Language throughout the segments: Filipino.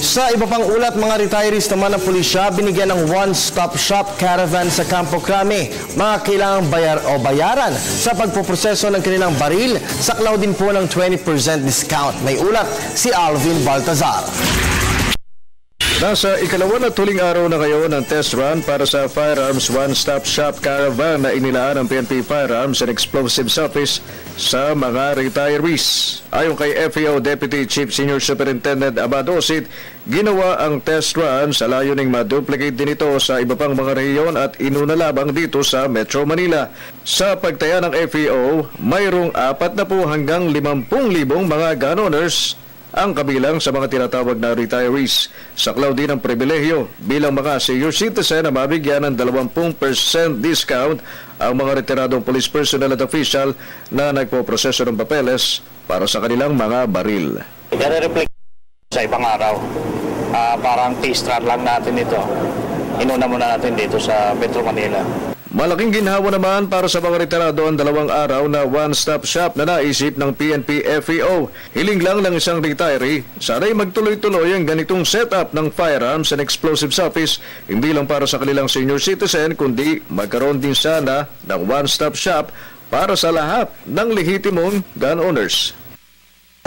Sa iba pang ulat, mga retirees naman ng pulisya binigyan ng one-stop shop caravan sa Campo Crame. Mga kailangang bayaran sa pagpoproseso ng kanilang baril, saklaw din po ng 20% discount. May ulat si Alvin Baltazar. Nasa ikalawa na tuling araw na ngayon ng test run para sa Firearms One-Stop Shop Caravan na inilaan ng PNP Firearms and Explosives Office sa mga retirees. Ayon kay FAO Deputy Chief Senior Superintendent Abadosit, ginawa ang test run sa layuning ma-duplicate din ito sa iba pang mga rehiyon at inuna labang dito sa Metro Manila. Sa pagtaya ng FAO, mayroong 40 hanggang 50,000 mga gun owners ang kabilang sa mga tinatawag na retirees. Saklaw din ang pribilehyo bilang mga senior citizen na mabigyan ng 20% discount ang mga retiradong police personnel at official na nagpoproseso ng papeles para sa kanilang mga baril. I-reflect sa ibang araw. Parang taste run lang natin ito. Inuna muna natin dito sa Metro Manila. Malaking ginhawa naman para sa mga retirado ang 2 araw na one-stop shop na naisip ng PNP FAO. Hiling lang ng isang retiree, sana'y magtuloy-tuloy ang ganitong setup ng Firearms and Explosives Office, hindi lang para sa kanilang senior citizen, kundi magkaroon din sana ng one-stop shop para sa lahat ng lehitimong gun owners.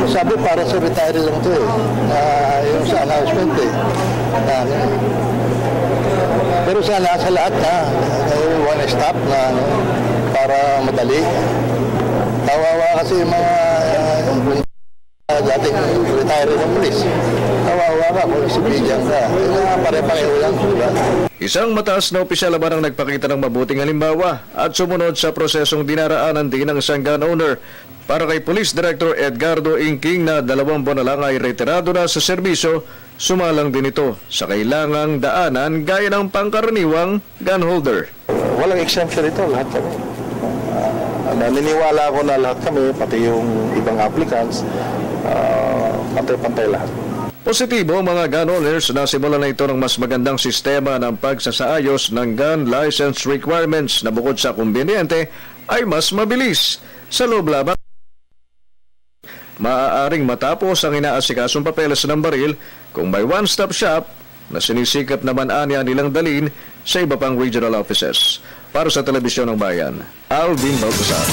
Sabi para sa retiree lang ito yung sa announcement pero sana sa lahat na one stop na para madali. Kawawa kasi yung mga dating retiree ng pulis. Kawawa ka kung civilian ka. Pare-pareho lang. Isang mataas na opisyal naman ang nagpakita ng mabuting halimbawa at sumunod sa prosesong dinaraanan din ng isang gun owner. Para kay Police Director Edgardo Inking na 2 buwan na lang ay retirado na sa serbisyo, sumalang din ito sa kailangang daanan gaya ng pangkaraniwang gun holder. Walang exemption ito, lahat kami. Naniniwala ako na lahat kami, pati yung ibang applicants, pantay-pantay lahat. Positibo mga gun owners na simulan na ito ng mas magandang sistema ng pagsasaayos ng gun license requirements na bukod sa kumbiniyente ay mas mabilis. Sa loob lamang, maaaring matapos ang inaasikasong papeles ng baril kung may one-stop shop na sinisikap naman anya nilang dalhin sa iba pang regional offices. Para sa Telebisyon ng Bayan, Alvin Baltazar.